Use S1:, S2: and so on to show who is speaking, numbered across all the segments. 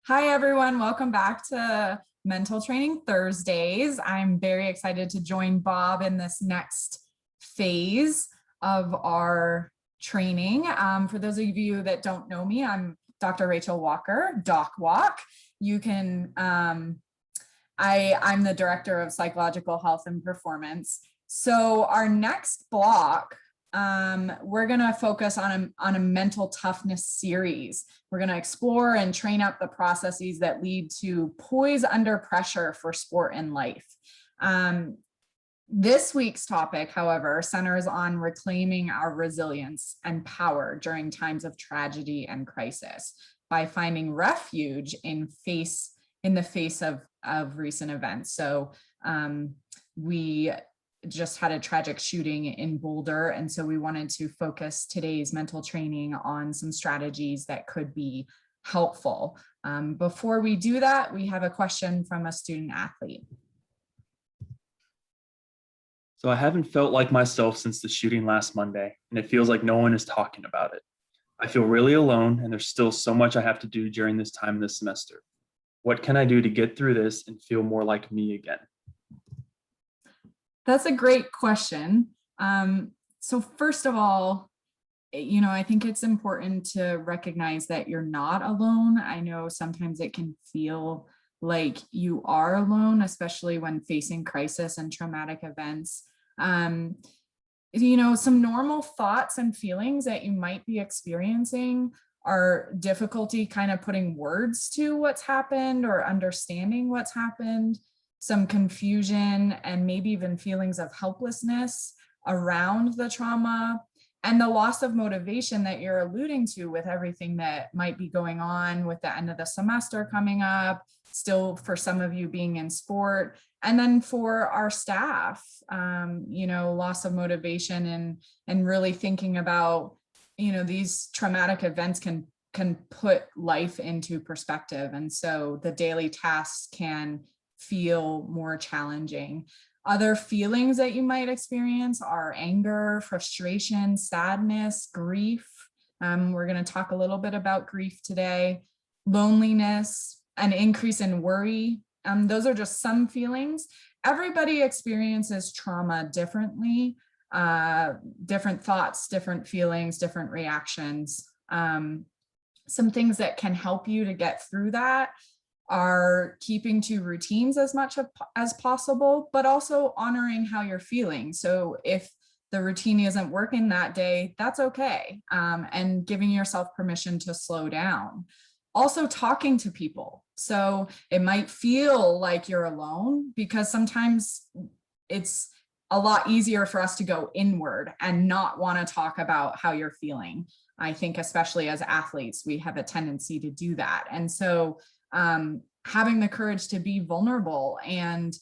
S1: Hi, everyone. Welcome back to Mental Training Thursdays. I'm very excited to join Bob in this next phase of our training. For those of you that don't know me, I'm Dr. Rachel Walker, Doc Walk. You can, I'm the Director of Psychological Health and Performance. So our next block, we're going to focus on a mental toughness series. We're going to explore and train up the processes that lead to poise under pressure for sport and life. This week's topic, however, centers on reclaiming our resilience and power during times of tragedy and crisis by finding refuge in the face of recent events. So we just had a tragic shooting in Boulder. And so we wanted to focus today's mental training on some strategies that could be helpful. Before we do that, we have a question from a student athlete.
S2: So I haven't felt like myself since the shooting last Monday, and it feels like no one is talking about it. I feel really alone, and there's still so much I have to do during this time of the semester. What can I do to get through this and feel more like me again?
S1: That's a great question. So first of all, I think it's important to recognize that you're not alone. I know sometimes it can feel like you are alone, especially when facing crisis and traumatic events. Some normal thoughts and feelings that you might be experiencing are difficulty kind of putting words to what's happened or understanding what's happened, some confusion, and maybe even feelings of helplessness around the trauma, and the loss of motivation that you're alluding to with everything that might be going on with the end of the semester coming up, still for some of you being in sport, and then for our staff, loss of motivation and really thinking about, these traumatic events can put life into perspective. And so the daily tasks can feel more challenging. Other feelings that you might experience are anger, frustration, sadness, grief. We're going to talk a little bit about grief today, loneliness, an increase in worry. Those are just some feelings. Everybody experiences trauma differently, different thoughts, different feelings, different reactions. Some things that can help you to get through that are keeping to routines as much as possible, but also honoring how you're feeling. So if the routine isn't working that day, that's okay. And giving yourself permission to slow down. Also talking to people. So it might feel like you're alone because sometimes it's a lot easier for us to go inward and not want to talk about how you're feeling. I think especially as athletes, we have a tendency to do that. And so having the courage to be vulnerable and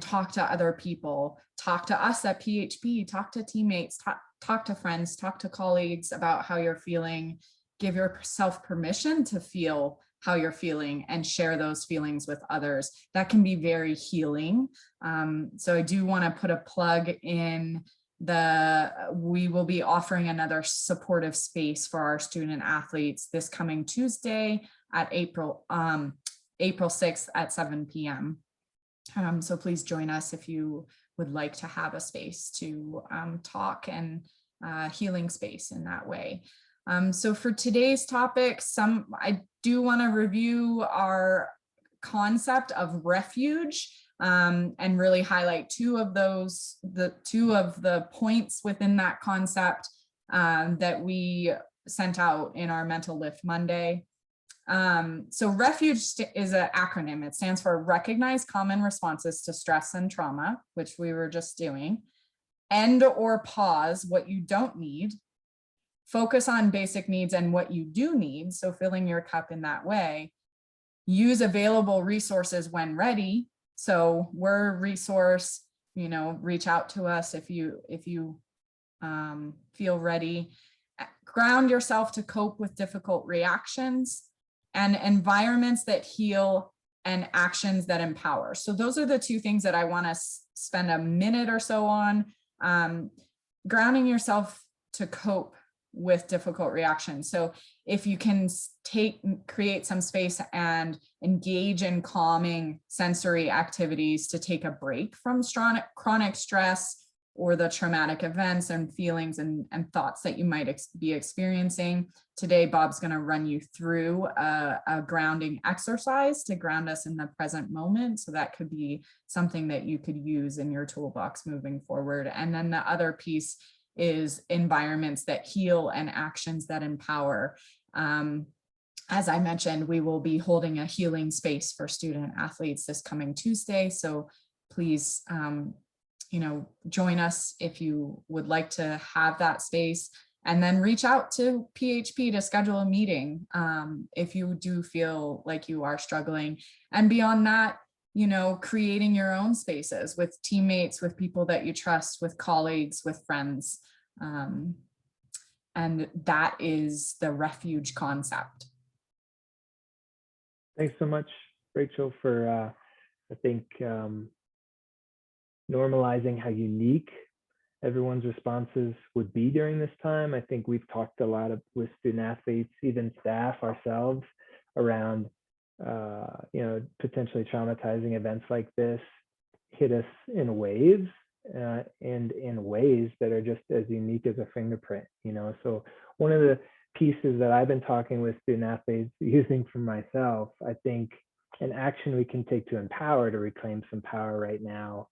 S1: talk to other people, talk to us at PHP, talk to teammates, talk to friends, talk to colleagues about how you're feeling, give yourself permission to feel how you're feeling and share those feelings with others. That can be very healing. So I do want to put a plug in we will be offering another supportive space for our student athletes this coming Tuesday at April 6th at 7 p.m. So please join us if you would like to have a space to talk and healing space in that way. So for today's topic, I do want to review our concept of refuge and really highlight two of the points within that concept that we sent out in our Mental Lift Monday. So refuge is an acronym. It stands for Recognize Common Responses to Stress and Trauma, which we were just doing. End or pause what you don't need. Focus on basic needs and what you do need. So filling your cup in that way. Use available resources when ready. So we're a resource, reach out to us if you feel ready. Ground yourself to cope with difficult reactions, and environments that heal and actions that empower. So those are the two things that I want to spend a minute or so on. Grounding yourself to cope with difficult reactions. So if you can create some space and engage in calming sensory activities to take a break from chronic stress or the traumatic events and feelings and thoughts that you might be experiencing. Today, Bob's going to run you through a grounding exercise to ground us in the present moment. So that could be something that you could use in your toolbox moving forward. And then the other piece is environments that heal and actions that empower. As I mentioned, we will be holding a healing space for student athletes this coming Tuesday. So please, join us if you would like to have that space, and then reach out to PHP to schedule a meeting if you do feel like you are struggling. And beyond that, creating your own spaces with teammates, with people that you trust, with colleagues, with friends. And that is the refuge concept.
S3: Thanks so much, Rachel, for I think normalizing how unique everyone's responses would be during this time. I think we've talked a lot with student athletes, even staff ourselves, around potentially traumatizing events like this hit us in waves and in ways that are just as unique as a fingerprint. So one of the pieces that I've been talking with student athletes using for myself, I think an action we can take to empower, to reclaim some power right now,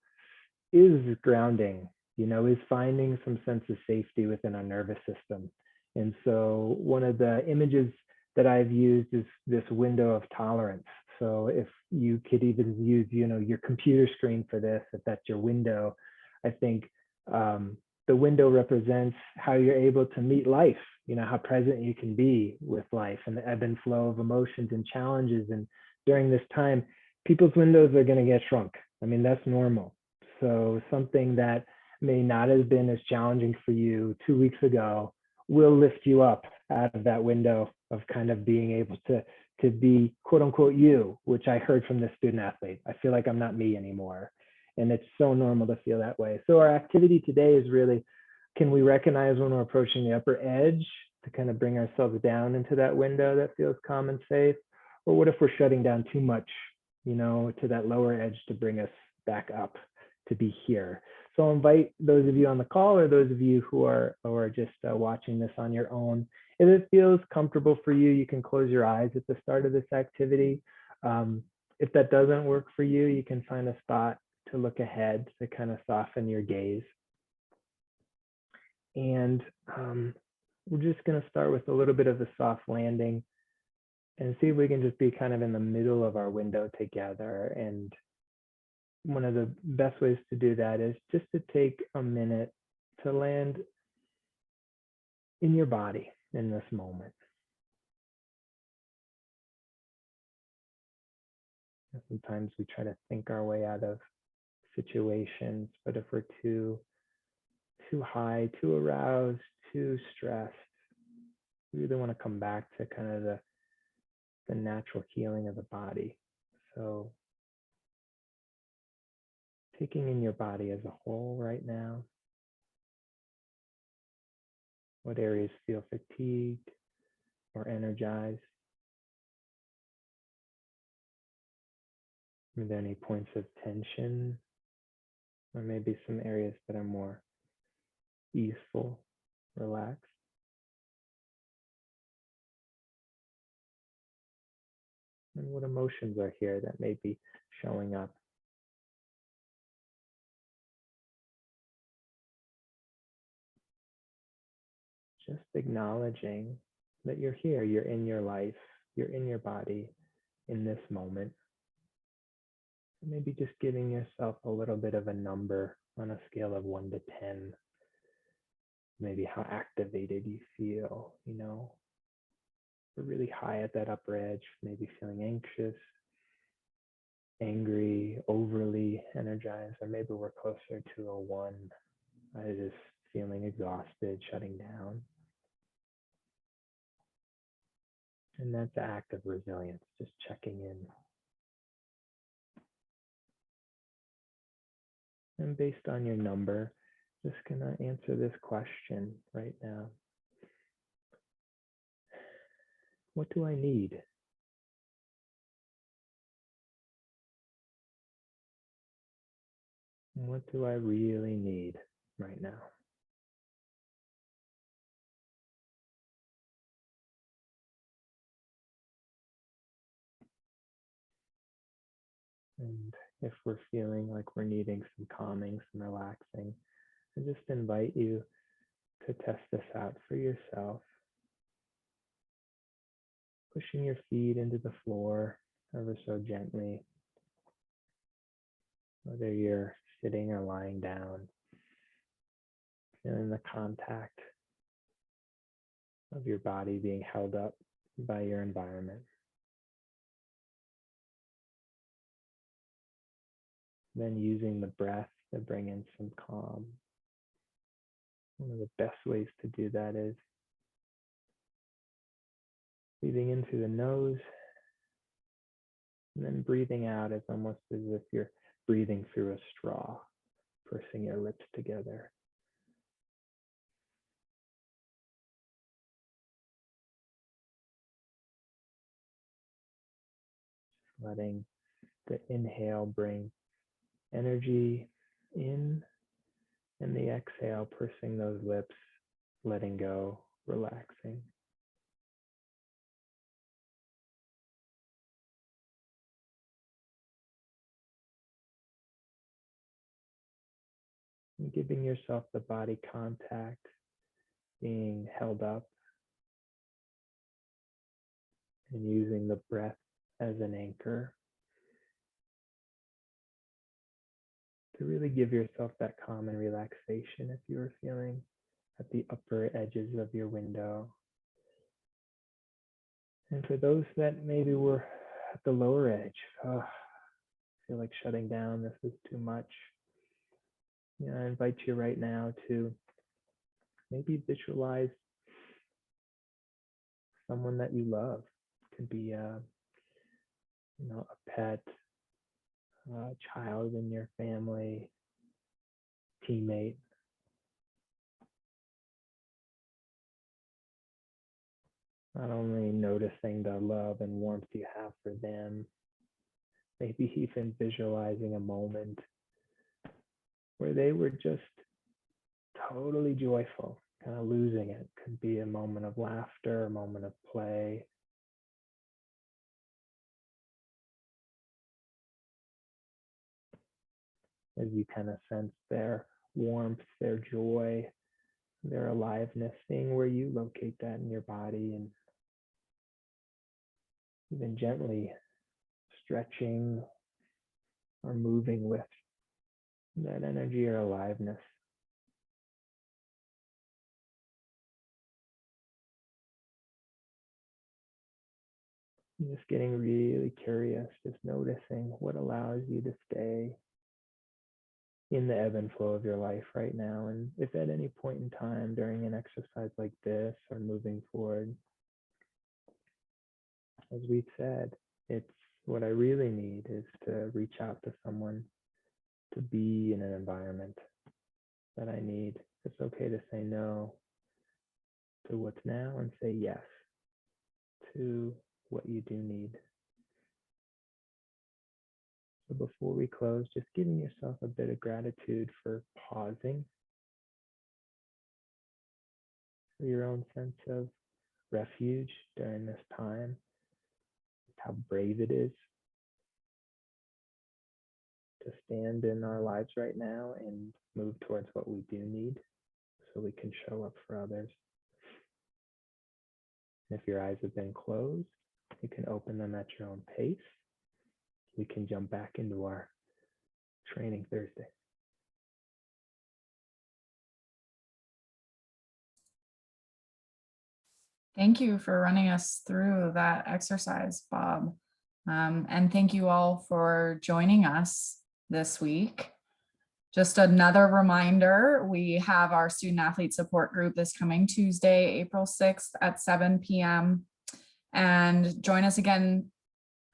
S3: is grounding, is finding some sense of safety within our nervous system. And so one of the images that I've used is this window of tolerance. So if you could even use, your computer screen for this, if that's your window, I think the window represents how you're able to meet life, how present you can be with life and the ebb and flow of emotions and challenges. And during this time, people's windows are going to get shrunk. I mean, that's normal. So something that may not have been as challenging for you 2 weeks ago will lift you up out of that window of kind of being able to be quote unquote you, which I heard from this student athlete. I feel like I'm not me anymore. And it's so normal to feel that way. So our activity today is really, can we recognize when we're approaching the upper edge to kind of bring ourselves down into that window that feels calm and safe? Or what if we're shutting down too much, to that lower edge to bring us back up to be here? So I'll invite those of you on the call or those of you who are just watching this on your own. If it feels comfortable for you, you can close your eyes at the start of this activity. If that doesn't work for you, you can find a spot to look ahead to kind of soften your gaze. And we're just going to start with a little bit of a soft landing and see if we can just be kind of in the middle of our window together. And one of the best ways to do that is just to take a minute to land in your body in this moment. Sometimes we try to think our way out of situations, but if we're too high, too aroused, too stressed, we really want to come back to kind of the natural healing of the body. So taking in your body as a whole right now. What areas feel fatigued or energized? Are there any points of tension? Or maybe some areas that are more easeful, relaxed? And what emotions are here that may be showing up? Just acknowledging that you're here, you're in your life, you're in your body in this moment. Maybe just giving yourself a little bit of a number on a scale of 1 to 10. Maybe how activated you feel, We're really high at that upper edge, maybe feeling anxious, angry, overly energized, or maybe we're closer to a 1, just feeling exhausted, shutting down. And that's the act of resilience, just checking in. And based on your number, just gonna answer this question right now. What do I need? What do I really need right now? And if we're feeling like we're needing some calming, some relaxing, I just invite you to test this out for yourself. Pushing your feet into the floor ever so gently, whether you're sitting or lying down, feeling the contact of your body being held up by your environment. Then using the breath to bring in some calm. One of the best ways to do that is breathing in through the nose and then breathing out. It's almost as if you're breathing through a straw, pursing your lips together. Letting the inhale bring energy in, and the exhale, pursing those lips, letting go, relaxing. And giving yourself the body contact, being held up, and using the breath as an anchor to really give yourself that calm and relaxation if you are feeling at the upper edges of your window. And for those that maybe were at the lower edge, feel like shutting down, this is too much. I invite you right now to maybe visualize someone that you love. It could be a pet, a child in your family, teammate. Not only noticing the love and warmth you have for them, maybe even visualizing a moment where they were just totally joyful, kind of losing it. Could be a moment of laughter, a moment of play. As you kind of sense their warmth, their joy, their aliveness, seeing where you locate that in your body, and even gently stretching or moving with that energy or aliveness. Just getting really curious, just noticing what allows you to stay in the ebb and flow of your life right now. And if at any point in time during an exercise like this or moving forward, as we've said, it's what I really need is to reach out to someone, to be in an environment that I need. It's okay to say no to what's now and say yes to what you do need. So before we close, just giving yourself a bit of gratitude for pausing, for your own sense of refuge during this time, how brave it is to stand in our lives right now and move towards what we do need so we can show up for others. And if your eyes have been closed, you can open them at your own pace. We can jump back into our training Thursday.
S1: Thank you for running us through that exercise, Bob. And thank you all for joining us this week. Just another reminder, we have our student athlete support group this coming Tuesday, April 6th at 7 p.m. And join us again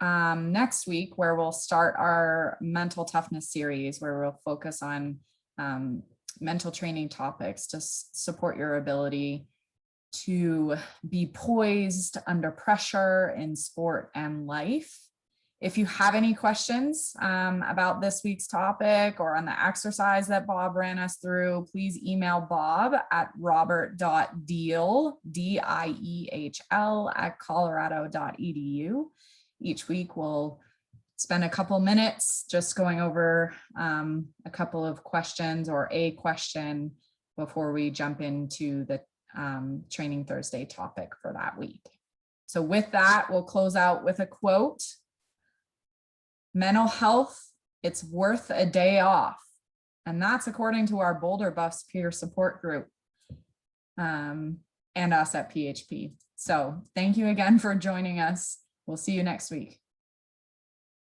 S1: next week, where we'll start our mental toughness series, where we'll focus on mental training topics to support your ability to be poised under pressure in sport and life. If you have any questions about this week's topic or on the exercise that Bob ran us through, please email Bob at robert.deal, D-I-E-H-L, at colorado.edu. Each week we'll spend a couple minutes just going over a couple of questions or a question before we jump into the Training Thursday topic for that week. So with that, we'll close out with a quote. Mental health, it's worth a day off. And that's according to our Boulder Buffs peer support group and us at PHP. So thank you again for joining us. We'll see you next week.